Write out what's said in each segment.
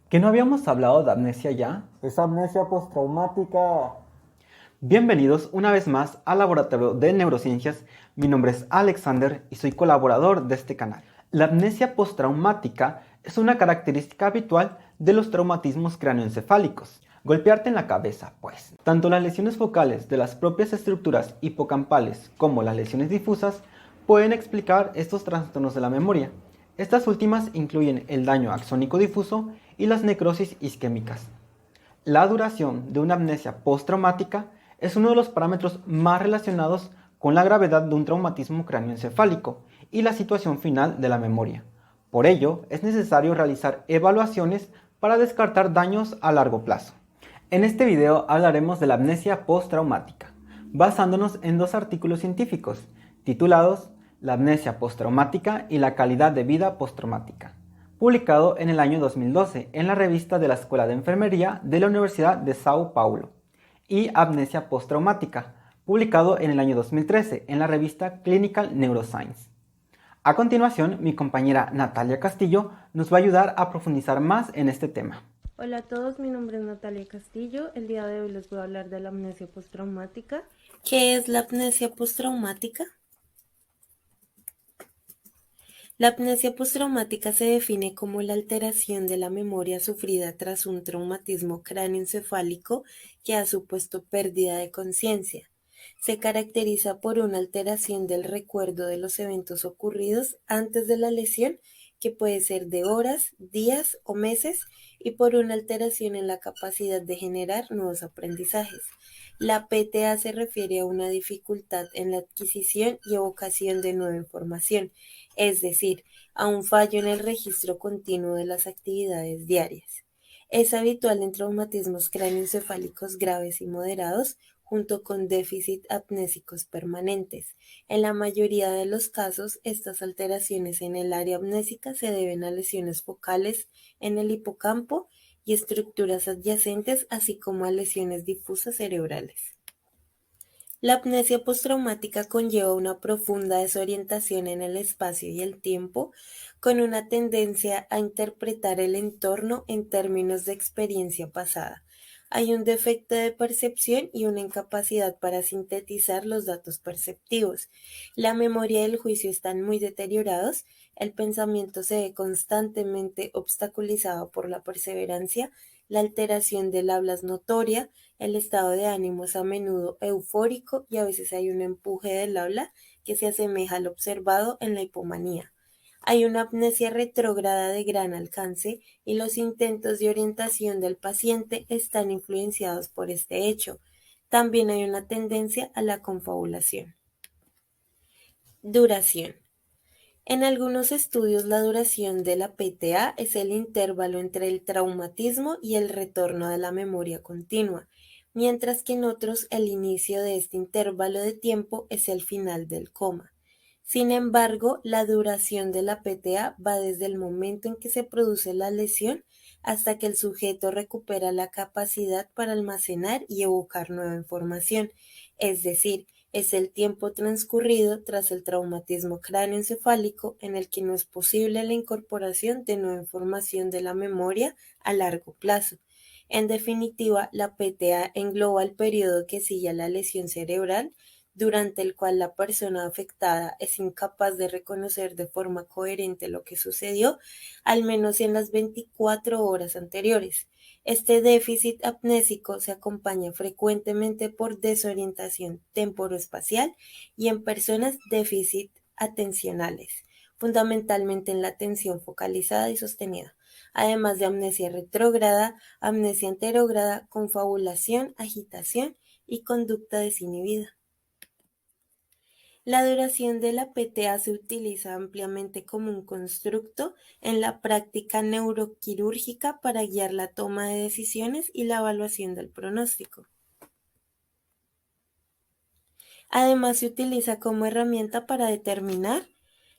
¿Que no habíamos hablado de amnesia ya? Es amnesia postraumática. Bienvenidos una vez más al Laboratorio de Neurociencias. Mi nombre es Alexander y soy colaborador de este canal. La amnesia postraumática es una característica habitual de los traumatismos cráneoencefálicos. Golpearte en la cabeza, pues. Tanto las lesiones focales de las propias estructuras hipocampales como las lesiones difusas pueden explicar estos trastornos de la memoria. Estas últimas incluyen el daño axónico difuso y las necrosis isquémicas. La duración de una amnesia postraumática es uno de los parámetros más relacionados con la gravedad de un traumatismo cráneoencefálico y la situación final de la memoria. Por ello, es necesario realizar evaluaciones para descartar daños a largo plazo. En este video hablaremos de la amnesia postraumática, basándonos en dos artículos científicos titulados La amnesia postraumática y la calidad de vida postraumática, publicado en el año 2012 en la revista de la Escuela de Enfermería de la Universidad de Sao Paulo, y Amnesia postraumática, publicado en el año 2013 en la revista Clinical Neuroscience. A continuación, mi compañera Natalia Castillo nos va a ayudar a profundizar más en este tema. Hola a todos, mi nombre es Natalia Castillo. El día de hoy les voy a hablar de la amnesia postraumática. ¿Qué es la amnesia postraumática? La amnesia postraumática se define como la alteración de la memoria sufrida tras un traumatismo cráneoencefálico que ha supuesto pérdida de conciencia. Se caracteriza por una alteración del recuerdo de los eventos ocurridos antes de la lesión, que puede ser de horas, días o meses, y por una alteración en la capacidad de generar nuevos aprendizajes. La PTA se refiere a una dificultad en la adquisición y evocación de nueva información, es decir, a un fallo en el registro continuo de las actividades diarias. Es habitual en traumatismos cráneoencefálicos graves y moderados, junto con déficit amnésicos permanentes. En la mayoría de los casos, estas alteraciones en el área amnésica se deben a lesiones focales en el hipocampo y estructuras adyacentes, así como a lesiones difusas cerebrales. La amnesia postraumática conlleva una profunda desorientación en el espacio y el tiempo, con una tendencia a interpretar el entorno en términos de experiencia pasada. Hay un defecto de percepción y una incapacidad para sintetizar los datos perceptivos. La memoria y el juicio están muy deteriorados, el pensamiento se ve constantemente obstaculizado por la perseverancia, la alteración del habla es notoria, el estado de ánimo es a menudo eufórico y a veces hay un empuje del habla que se asemeja al observado en la hipomanía. Hay una amnesia retrógrada de gran alcance y los intentos de orientación del paciente están influenciados por este hecho. También hay una tendencia a la confabulación. Duración. En algunos estudios, la duración de la PTA es el intervalo entre el traumatismo y el retorno de la memoria continua, mientras que en otros el inicio de este intervalo de tiempo es el final del coma. Sin embargo, la duración de la PTA va desde el momento en que se produce la lesión hasta que el sujeto recupera la capacidad para almacenar y evocar nueva información, es decir, es el tiempo transcurrido tras el traumatismo cráneoencefálico en el que no es posible la incorporación de nueva información de la memoria a largo plazo. En definitiva, la PTA engloba el periodo que sigue a la lesión cerebral, durante el cual la persona afectada es incapaz de reconocer de forma coherente lo que sucedió, al menos en las 24 horas anteriores. Este déficit amnésico se acompaña frecuentemente por desorientación temporoespacial y en personas déficit atencionales, fundamentalmente en la atención focalizada y sostenida, además de amnesia retrógrada, amnesia anterógrada, confabulación, agitación y conducta desinhibida. La duración de la PTA se utiliza ampliamente como un constructo en la práctica neuroquirúrgica para guiar la toma de decisiones y la evaluación del pronóstico. Además, se utiliza como herramienta para determinar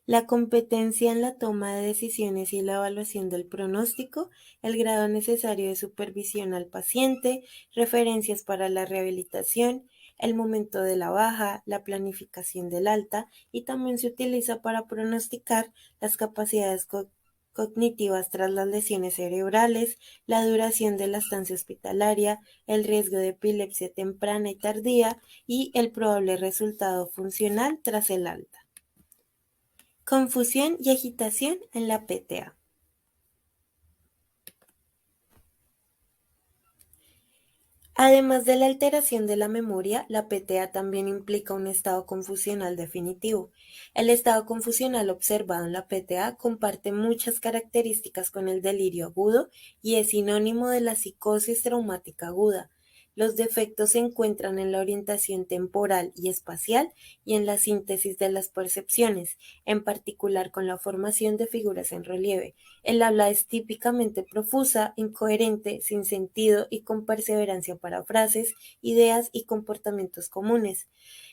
la competencia en la toma de decisiones y la evaluación del pronóstico, el grado necesario de supervisión al paciente, referencias para la rehabilitación, el momento de la baja, la planificación del alta, y también se utiliza para pronosticar las capacidades cognitivas tras las lesiones cerebrales, la duración de la estancia hospitalaria, el riesgo de epilepsia temprana y tardía y el probable resultado funcional tras el alta. Confusión y agitación en la PTA. Además de la alteración de la memoria, la PTA también implica un estado confusional definitivo. El estado confusional observado en la PTA comparte muchas características con el delirio agudo y es sinónimo de la psicosis traumática aguda. Los defectos se encuentran en la orientación temporal y espacial y en la síntesis de las percepciones, en particular con la formación de figuras en relieve. El habla es típicamente profusa, incoherente, sin sentido y con perseverancia para frases, ideas y comportamientos comunes,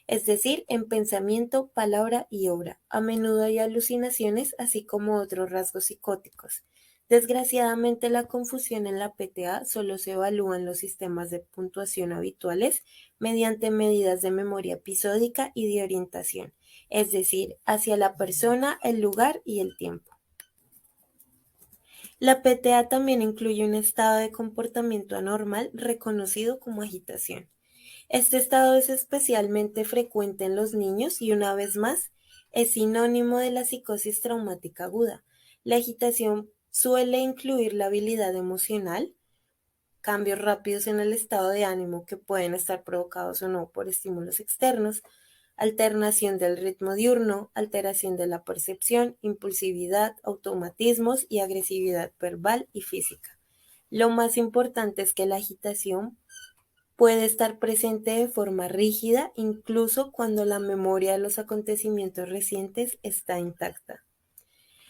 es decir, en pensamiento, palabra y obra. A menudo hay alucinaciones, así como otros rasgos psicóticos. Desgraciadamente, la confusión en la PTA solo se evalúa en los sistemas de puntuación habituales mediante medidas de memoria episódica y de orientación, es decir, hacia la persona, el lugar y el tiempo. La PTA también incluye un estado de comportamiento anormal reconocido como agitación. Este estado es especialmente frecuente en los niños y, una vez más, es sinónimo de la psicosis traumática aguda. La agitación suele incluir la habilidad emocional, cambios rápidos en el estado de ánimo que pueden estar provocados o no por estímulos externos, alternación del ritmo diurno, alteración de la percepción, impulsividad, automatismos y agresividad verbal y física. Lo más importante es que la agitación puede estar presente de forma rígida incluso cuando la memoria de los acontecimientos recientes está intacta.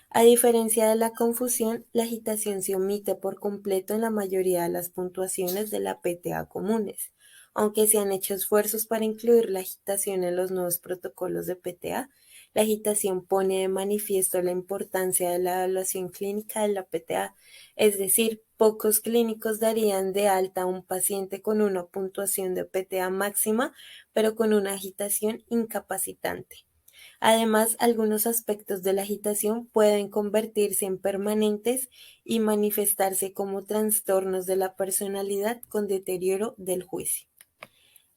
A diferencia de la confusión, la agitación se omite por completo en la mayoría de las puntuaciones de la PTA comunes. Aunque se han hecho esfuerzos para incluir la agitación en los nuevos protocolos de PTA, la agitación pone de manifiesto la importancia de la evaluación clínica de la PTA, es decir, pocos clínicos darían de alta a un paciente con una puntuación de PTA máxima, pero con una agitación incapacitante. Además, algunos aspectos de la agitación pueden convertirse en permanentes y manifestarse como trastornos de la personalidad con deterioro del juicio.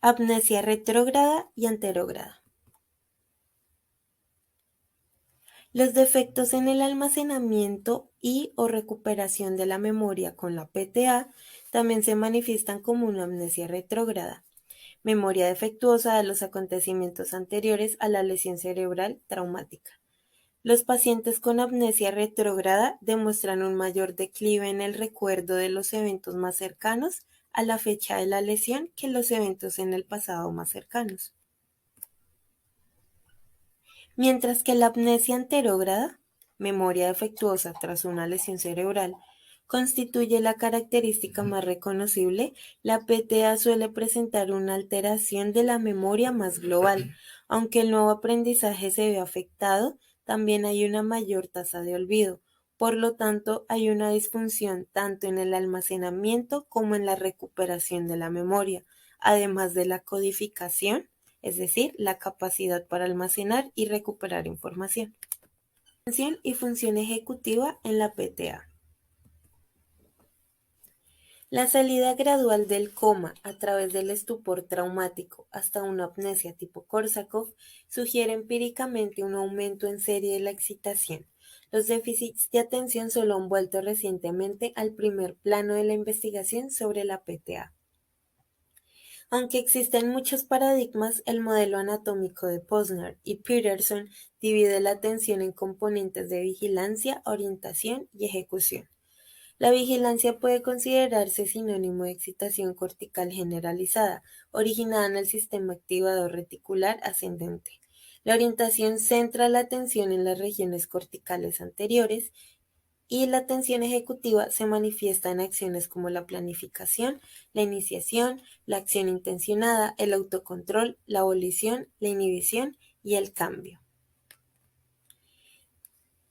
Amnesia retrógrada y anterógrada. Los defectos en el almacenamiento y o recuperación de la memoria con la PTA también se manifiestan como una amnesia retrógrada. Memoria defectuosa de los acontecimientos anteriores a la lesión cerebral traumática. Los pacientes con amnesia retrógrada demuestran un mayor declive en el recuerdo de los eventos más cercanos a la fecha de la lesión que los eventos en el pasado más cercanos. Mientras que la amnesia anterógrada, memoria defectuosa tras una lesión cerebral, constituye la característica más reconocible, la PTA suele presentar una alteración de la memoria más global. Aunque el nuevo aprendizaje se ve afectado, también hay una mayor tasa de olvido. Por lo tanto, hay una disfunción tanto en el almacenamiento como en la recuperación de la memoria, además de la codificación, es decir, la capacidad para almacenar y recuperar información. Función y función ejecutiva en la PTA. La salida gradual del coma a través del estupor traumático hasta una amnesia tipo Korsakoff sugiere empíricamente un aumento en serie de la excitación. Los déficits de atención solo han vuelto recientemente al primer plano de la investigación sobre la PTA. Aunque existen muchos paradigmas, el modelo anatómico de Posner y Peterson divide la atención en componentes de vigilancia, orientación y ejecución. La vigilancia puede considerarse sinónimo de excitación cortical generalizada, originada en el sistema activador reticular ascendente. La orientación centra la atención en las regiones corticales anteriores y la atención ejecutiva se manifiesta en acciones como la planificación, la iniciación, la acción intencionada, el autocontrol, la abolición, la inhibición y el cambio.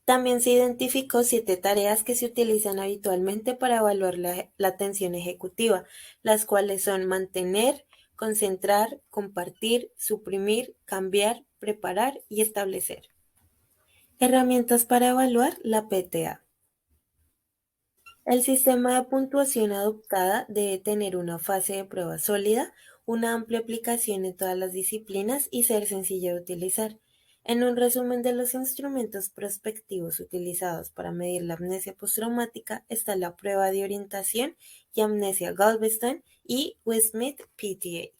También se identificó 7 tareas que se utilizan habitualmente para evaluar la atención ejecutiva, las cuales son mantener, concentrar, compartir, suprimir, cambiar, preparar y establecer. Herramientas para evaluar la PTA. El sistema de puntuación adoptada debe tener una fase de prueba sólida, una amplia aplicación en todas las disciplinas y ser sencillo de utilizar. En un resumen de los instrumentos prospectivos utilizados para medir la amnesia postraumática está la prueba de orientación y amnesia Galveston y Westmead PTA.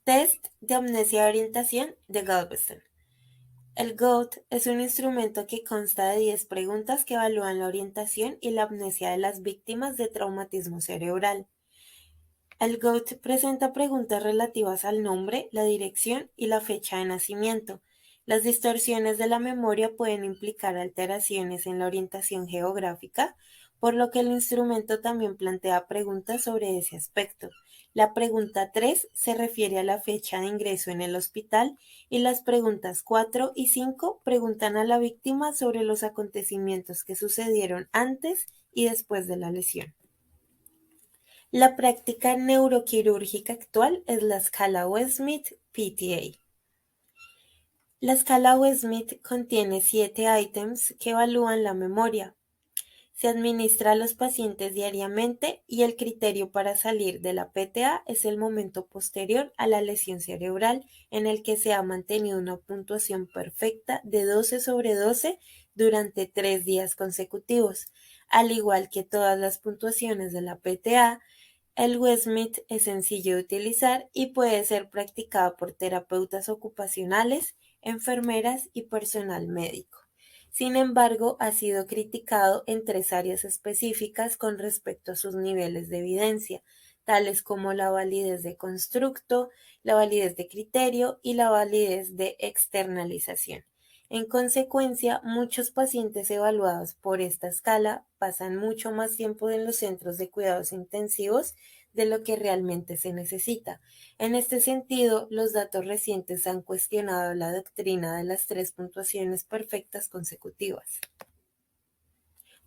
Test de amnesia de orientación de Galveston. El GOAT es un instrumento que consta de 10 preguntas que evalúan la orientación y la amnesia de las víctimas de traumatismo cerebral. El GOAT presenta preguntas relativas al nombre, la dirección y la fecha de nacimiento. Las distorsiones de la memoria pueden implicar alteraciones en la orientación geográfica, por lo que el instrumento también plantea preguntas sobre ese aspecto. La pregunta 3 se refiere a la fecha de ingreso en el hospital y las preguntas 4 y 5 preguntan a la víctima sobre los acontecimientos que sucedieron antes y después de la lesión. La práctica neuroquirúrgica actual es la escala Westmead PTA. La escala Westmead contiene 7 ítems que evalúan la memoria. Se administra a los pacientes diariamente y el criterio para salir de la PTA es el momento posterior a la lesión cerebral en el que se ha mantenido una puntuación perfecta de 12 sobre 12 durante 3 días consecutivos. Al igual que todas las puntuaciones de la PTA, el Westmead es sencillo de utilizar y puede ser practicado por terapeutas ocupacionales, enfermeras y personal médico. Sin embargo, ha sido criticado en 3 áreas específicas con respecto a sus niveles de evidencia, tales como la validez de constructo, la validez de criterio y la validez de externalización. En consecuencia, muchos pacientes evaluados por esta escala pasan mucho más tiempo en los centros de cuidados intensivos de lo que realmente se necesita. En este sentido, los datos recientes han cuestionado la doctrina de las 3 puntuaciones perfectas consecutivas.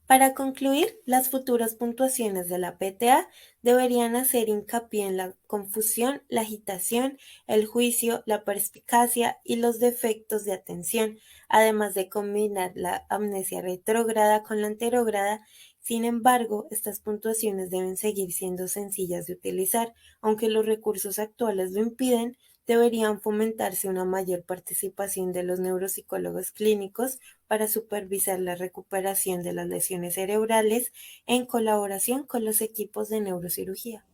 Para concluir, las futuras puntuaciones de la PTA deberían hacer hincapié en la confusión, la agitación, el juicio, la perspicacia y los defectos de atención, además de combinar la amnesia retrógrada con la anterógrada. Sin embargo, estas puntuaciones deben seguir siendo sencillas de utilizar, aunque los recursos actuales lo impiden. Deberían fomentarse una mayor participación de los neuropsicólogos clínicos para supervisar la recuperación de las lesiones cerebrales en colaboración con los equipos de neurocirugía.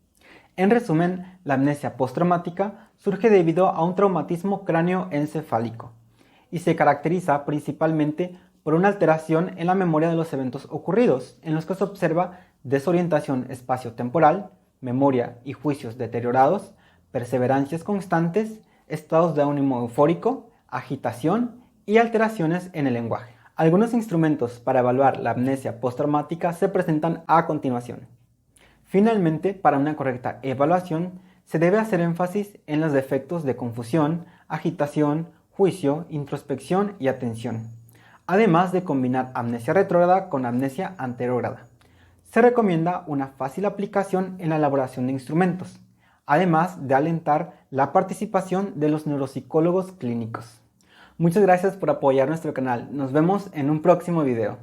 En resumen, la amnesia postraumática surge debido a un traumatismo cráneoencefálico y se caracteriza principalmente por una alteración en la memoria de los eventos ocurridos, en los que se observa desorientación espaciotemporal, memoria y juicios deteriorados, perseverancias constantes, estados de ánimo eufórico, agitación y alteraciones en el lenguaje. Algunos instrumentos para evaluar la amnesia postraumática se presentan a continuación. Finalmente, para una correcta evaluación, se debe hacer énfasis en los defectos de confusión, agitación, juicio, introspección y atención, además de combinar amnesia retrógrada con amnesia anterógrada. Se recomienda una fácil aplicación en la elaboración de instrumentos, además de alentar la participación de los neuropsicólogos clínicos. Muchas gracias por apoyar nuestro canal. Nos vemos en un próximo video.